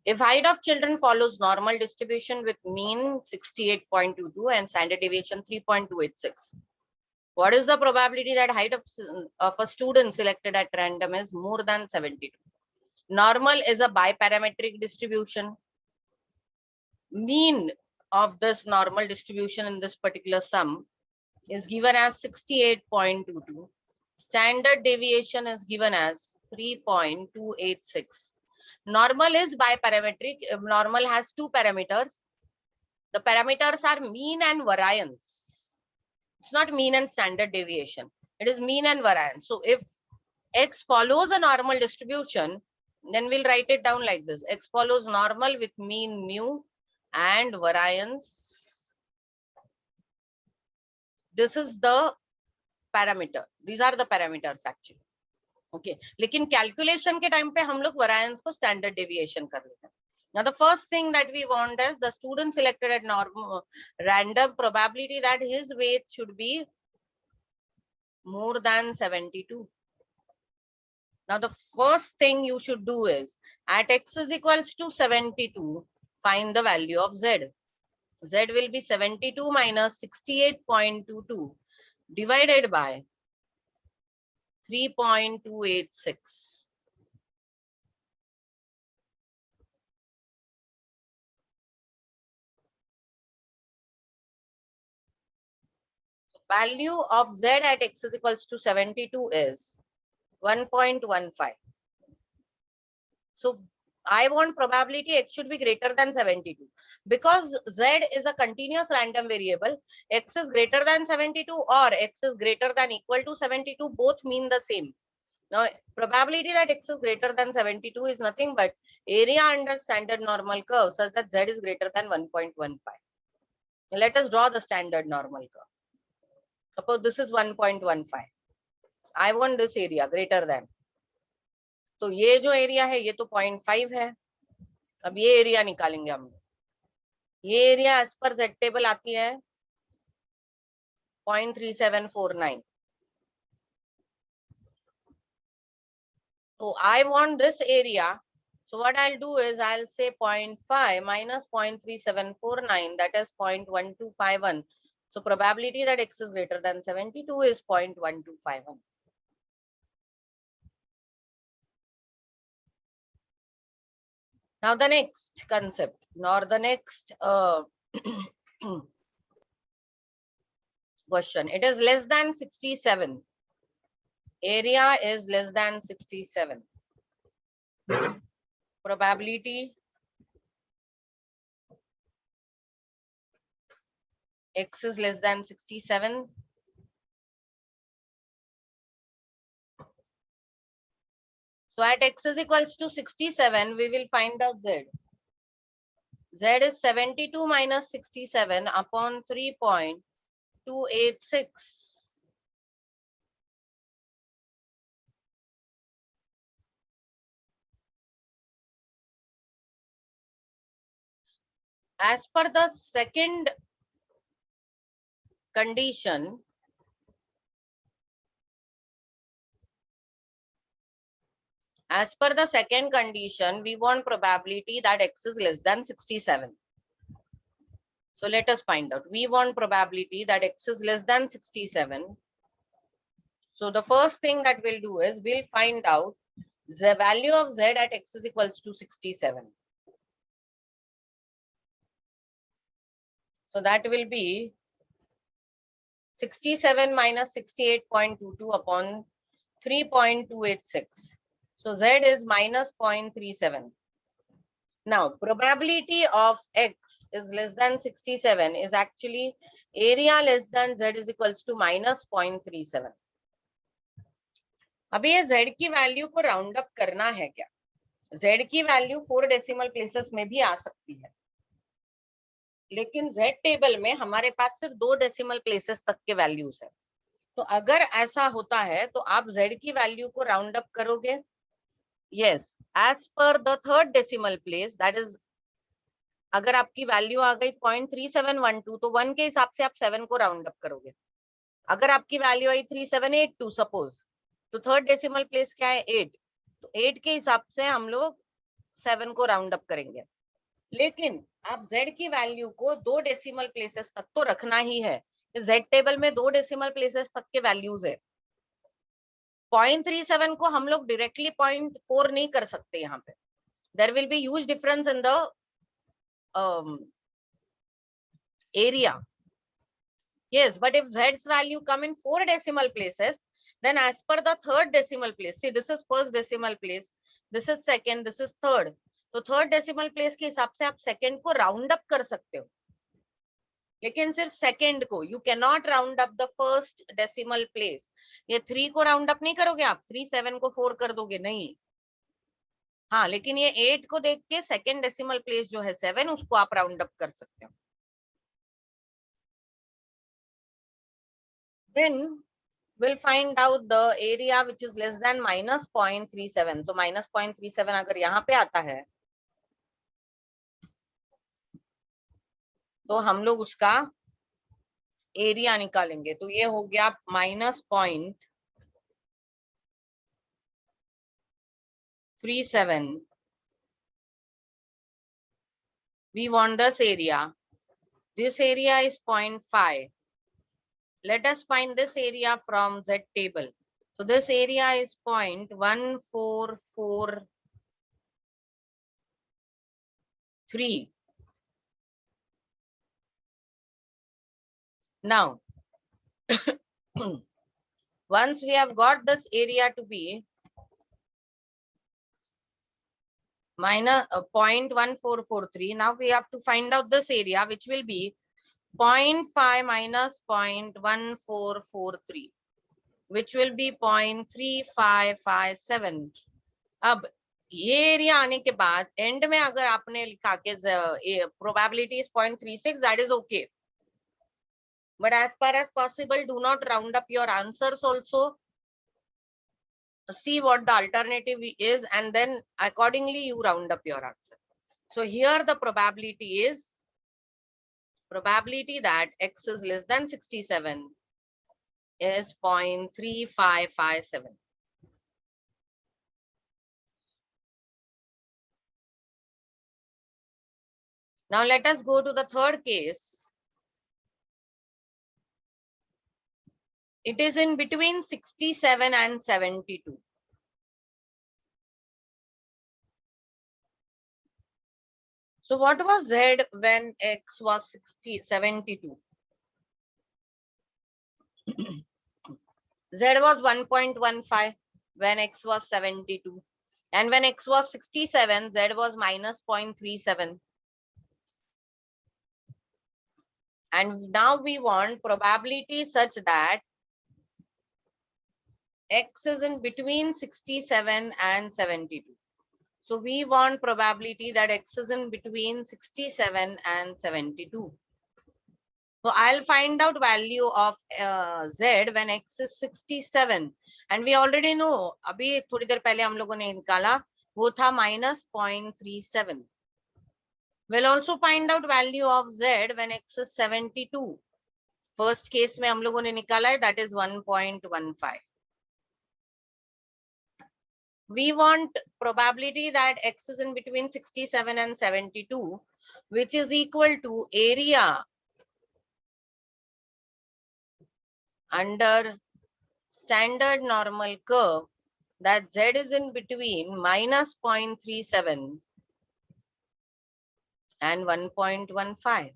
If height of children follows normal distribution with mean 68.22 and standard deviation 3.286, what is the probability that height of a student selected at random is more than 72? Normal is a biparametric distribution. Mean of this normal distribution in this particular sum is given as 68.22. Standard deviation is given as 3.286. Normal is biparametric. Normal has two parameters. The parameters are mean and variance. It's not mean and standard deviation. It is mean and variance. So if X follows a normal distribution, then we'll write it down like this. X follows normal with mean mu and variance. This is the parameter. These are the parameters actually. Okay. लेकिन calculation के time पे हम लोग variance को standard deviation कर लेते हैं. Now the first thing that we want is the student selected at normal random probability that his weight should be more than 72. Now the first thing you should do is at x is equals to 72, find the value of z. Z will be 72 minus 68.22 divided by 3.286. Value of z at x is equals to 72 is 1.15. So I want probability x should be greater than 72. Because z is a continuous random variable, x is greater than 72 or x is greater than equal to 72, both mean the same. Now, probability that x is greater than 72 is nothing but area under standard normal curve such that z is greater than 1.15. Let us draw the standard normal curve. Suppose this is 1.15. I want this area greater than. तो ये जो area है ये तो 0.5 है. अब ये area निकालेंगे हम. ये area as per Z table आती है 0.3749. So I want this area. So what I'll do is I'll say 0.5 minus 0.3749, that is 0.1251. So probability that x is greater than 72 is 0.1251. Now the next concept, nor the next question. It is less than 67. Area is less than 67. Probability x is less than 67. So at x is equals to 67, we will find out z. Z is 72 minus 67 upon 3.286. As per the second condition, we want probability that x is less than 67. So let us find out. We want probability that x is less than 67. So the first thing that we'll do is we'll find out the value of z at x is equals to 67. So that will be 67 minus 68.22 upon 3.286. So z is minus 0.37. Now probability of x is less than 67 is actually area less than z is equals to minus 0.37. अभी ये z की value को round up करना है क्या? z की value 4 decimal places में भी आ सकती है, लेकिन z टेबल में हमारे पास सिर्फ 2 डेसिमल प्लेसेस तक के वैल्यूज है. तो अगर ऐसा होता है तो आप z की वैल्यू को राउंड अप करोगे. Yes, as per the third decimal place, that is अगर आपकी वैल्यू आ गई 0.3712 तो 1 के हिसाब से आप 7 को राउंड अप करोगे. अगर आपकी वैल्यू आई 3782 सपोज, तो थर्ड डेसिमल प्लेस क्या है 8, तो 8 के हिसाब से हम लोग 7 को राउंड अप करेंगे, लेकिन आप z की वैल्यू को 2 डेसिमल प्लेसेस तक तो रखना ही है। z टेबल में 2 डेसिमल प्लेसेस तक के वैल्यूज है। 0.37 को हम लोग डायरेक्टली 0.4 नहीं कर सकते। यहाँ पे there will be huge difference in the area. Yes, but if z's value come in 4 decimal places, then as per the third decimal place, see this is first decimal place, this is second, this is third, तो third decimal place के हिसाब से आप second को round up कर सकते हो, लेकिन सिर्फ सेकंड को। You can not round up the first decimal place. ये 3 को राउंड अप नहीं करोगे आप, 3 7 को 4 कर दोगे, नहीं। हाँ, लेकिन ये 8 को देख के सेकंड डेसिमल प्लेस जो है 7, उसको आप राउंड अप कर सकते हो। Then we'll find out the area which is less than minus 0.37. So minus 0.37 अगर यहाँ पे आता है तो हम लोग उसका एरिया निकालेंगे। तो ये हो गया minus 0.37. We want this area. This area is 0.5. Let us find this area from Z table. So this area is 0.1443. Now, once we have got this area to be minus 0.1443, now we have to find out this area, which will be 0.5 minus 0.1443, which will be 0.3557. अब ये area आने के बाद and में अगर आपने लिखा के probability is 0.36, that is okay, but as far as possible do not round up your answers also. See what the alternative is and then accordingly you round up your answer. So here the probability that x is less than 67 is 0.3557. Now let us go to the third case. It is in between 67 and 72. So what was Z when X was 72? Z was 1.15 when X was 72. And when X was 67, Z was minus 0.37. And now we want probability such that X is in between 67 and 72. So we want probability that X is in between 67 and 72. So I'll find out value of Z when X is 67. And we already know, अभी थोड़ी देर पहले हम लोगों ने निकाला, वो था minus 0.37. We'll also find out value of Z when X is 72. First case में हम लोगों ने निकाला है, that is 1.15. We want probability that X is in between 67 and 72, which is equal to area under standard normal curve, that Z is in between minus 0.37 and 1.15.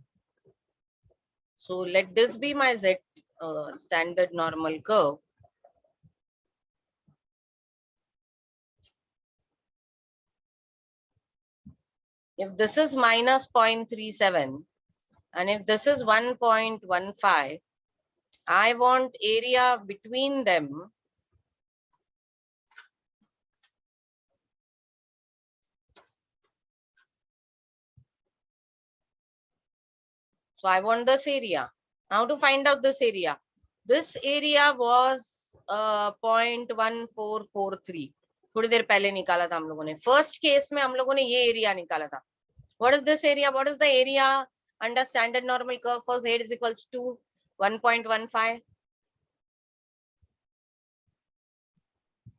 So let this be my Z standard normal curve. If this is minus 0.37 and if this is 1.15, I want area between them so I want this area. Now to find out this area. This area was 0.1443. थोड़ी देर पहले निकाला था हम लोगों ने। First case में हम लोगों ने ये एरिया निकाला था। What is this area? What is the area under standard normal curve for Z is equals to 1.15?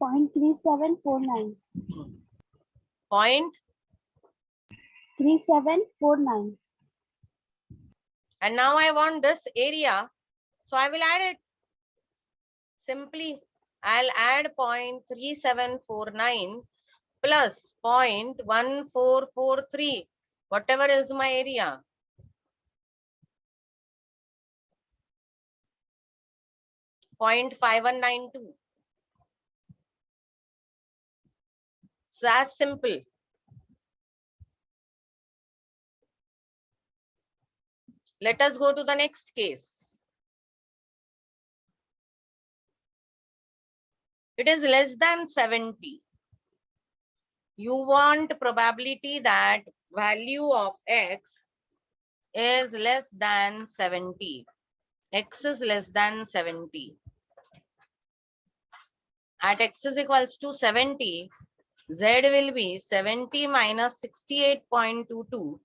0.3749. Point 3749. And now I want this area. So I will add it. Simply, I'll add 0.3749 plus 0.1443, whatever is my area. Point 5192. So as simple. Let us go to the next case. It is less than 70. You want probability that value of x is less than 70. X is less than 70. At x is equals to 70, z will be 70 minus 68.22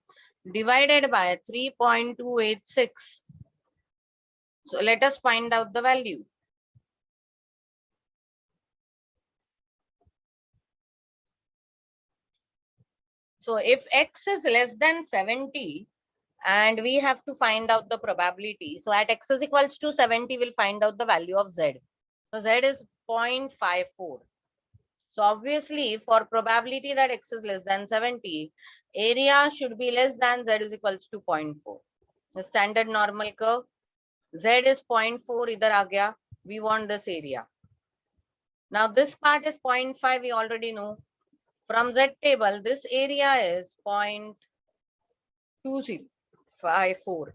divided by 3.286. So let us find out the value. So if x is less than 70 and we have to find out the probability, so at x is equals to 70, we'll find out the value of z. So z is 0.54. So obviously for probability that x is less than 70, area should be less than z is equals to 0.4. The standard normal curve, z is 0.4 idhar aa gaya. We want this area. Now this part is 0.5, we already know. From z table, this area is 0.2054.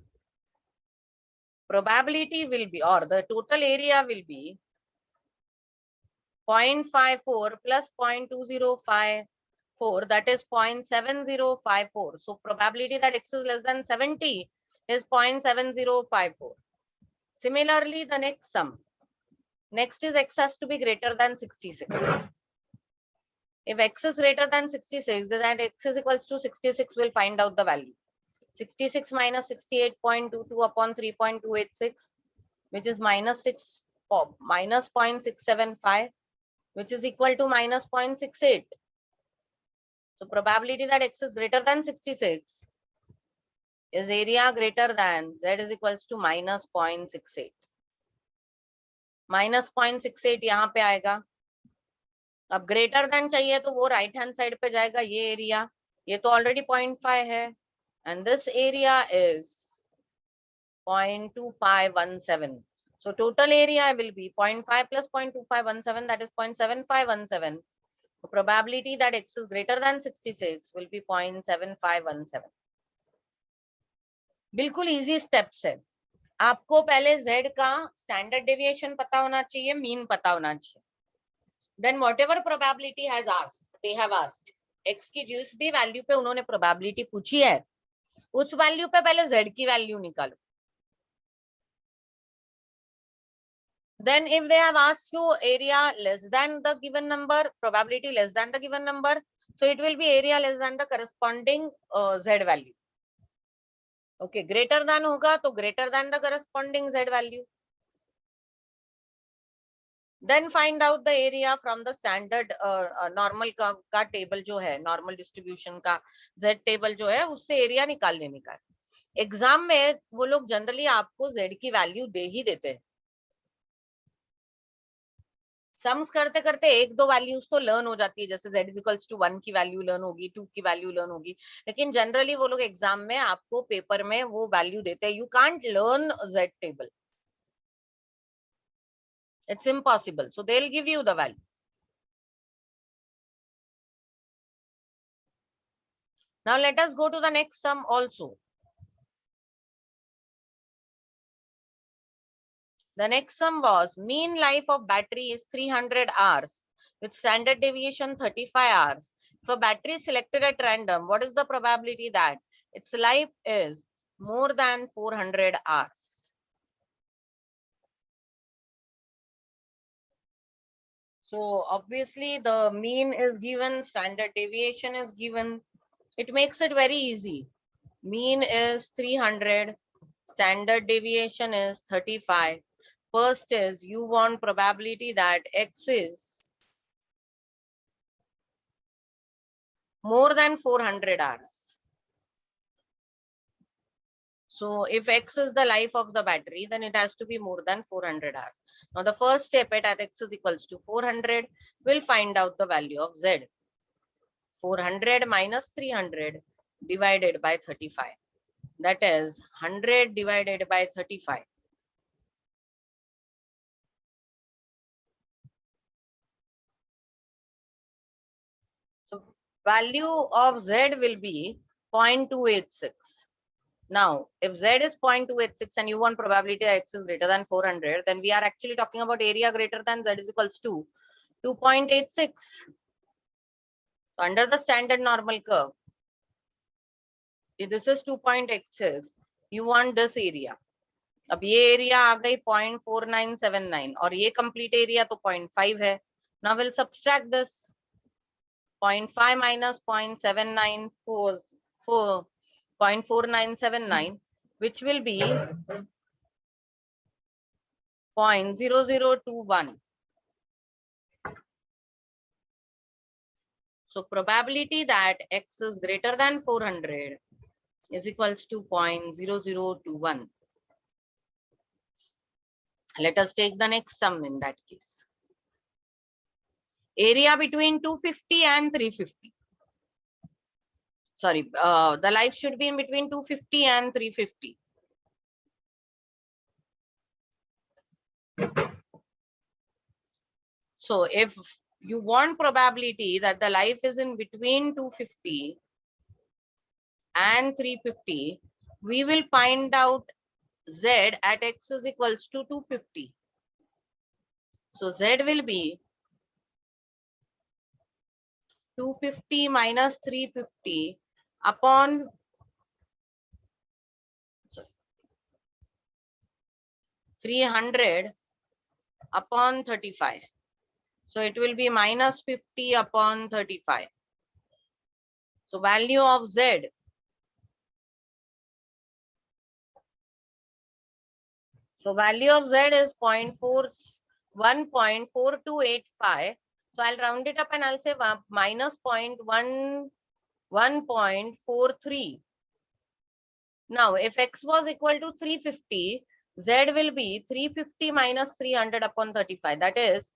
Probability will be, or the total area will be 0.54 plus 0.2054, that is 0.7054. So probability that x is less than 70 is 0.7054. Similarly, the next sum. Next is x has to be greater than 66. If x is greater than 66, then at x is equals to 66, we'll find out the value. 66 minus 68.22 upon 3.286, which is minus 0.675, which is equal to minus 0.68. So probability that x is greater than 66 is area greater than z is equals to minus 0.68. Minus 0.68 यहाँ पे आएगा. अब greater than चाहिए तो वो right hand side पे जाएगा. ये एरिया, ये तो ऑलरेडी 0.5 है, and this area is 0.2517. So total area will be 0.5 plus 0.2517, that is 0.7517. The probability that x is greater than 66 will be 0.7517. बिल्कुल इजी स्टेप्स है. आपको पहले z का स्टैंडर्ड डेविएशन पता होना चाहिए, मीन पता होना चाहिए. Then whatever probability has asked, they have asked, x की जिस भी वैल्यू पे उन्होंने प्रोबेबिलिटी पूछी है, उस वैल्यू पे पहले z की वैल्यू निकालो. Then if they have asked you area less than the given number, probability less than the given number, so it will be area less than the corresponding z value. Okay, greater than होगा तो greater than the corresponding z value. Then find out the area from the standard normal का table जो है, normal distribution का z table जो है, उससे area निकाल लेने का है. एग्जाम में वो लोग जनरली आपको z की वैल्यू दे ही देते हैं. सम्स करते करते एक दो वैल्यूज तो लर्न हो जाती है, जैसे z इज इक्वल्स टू 1 की वैल्यू लर्न होगी, 2 की वैल्यू लर्न होगी, लेकिन जनरली वो लोग एग्जाम में आपको पेपर में वो वैल्यू देते हैं. You can't learn z table, it's impossible. So they will give you the value. Now let us go to the next sum also. The next sum was mean life of battery is 300 hours with standard deviation 35 hours. If a battery is selected at random, what is the probability that its life is more than 400 hours? So obviously the mean is given, standard deviation is given. It makes it very easy. Mean is 300, standard deviation is 35. First is you want probability that x is more than 400 hours. So if X is the life of the battery, then it has to be more than 400 hours. Now the first step at X is equals to 400, we'll find out the value of Z. 400 minus 300 divided by 35. That is 100 divided by 35. So value of Z will be 0.286. Now, if Z is 0.286 and you want probability X is greater than 400, then we are actually talking about area greater than Z is equals to 2.86. So under the standard normal curve, if this is 2.86, you want this area. अब ये area आ गई 0.4979 और ये complete area तो 0.5 है. Now we'll subtract this. 0.5 minus 0.4979, which will be 0.0021. So probability that X is greater than 400 is equals to 0.0021. Let us take the next sum in that case. Area between 250 and 350. Sorry, the life should be in between 250 and 350. So if you want probability that the life is in between 250 and 350, we will find out Z at X is equals to 250. So Z will be 250 minus 350 upon 300 upon 35. So it will be minus 50 upon 35. So value of Z is 1.4285. So I'll round it up and I'll say minus 1.43. Now, if X was equal to 350, Z will be 350 minus 300 upon 35. That is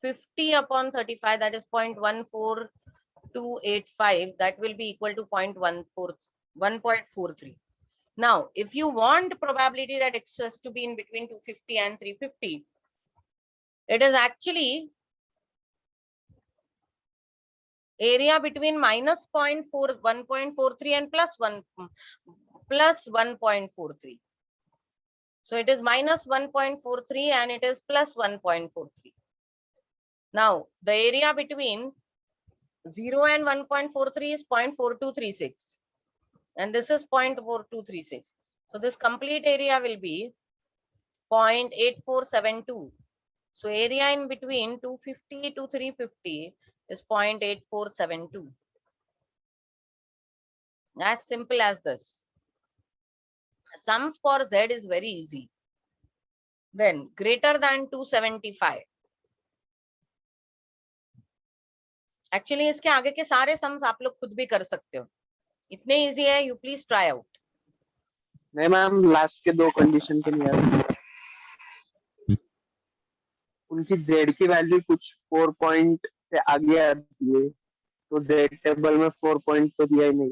50 upon 35. That is 0.14285. That will be equal to 1.43. Now, if you want probability that X has to be in between 250 and 350, it is actually area between minus 1.43 and plus 1.43. So it is minus 1.43 and it is plus 1.43. Now, the area between 0 and 1.43 is 0.4236. And this is 0.4236. So this complete area will be 0.8472. So area in between 250 to 350 is 0.8472. As simple as this. Sums for Z is very easy. Then greater than 275. Actually इसके आगे के सारे sums आप लोग खुद भी कर सकते हो. इतने easy है, you please try out. नहीं मैम, लास्ट के दो कंडीशन के नहीं आती. उनकी Z की वैल्यू कुछ 4 पॉइंट से आगे आती है, तो Z टेबल में 4 पॉइंट तो दिया ही नहीं.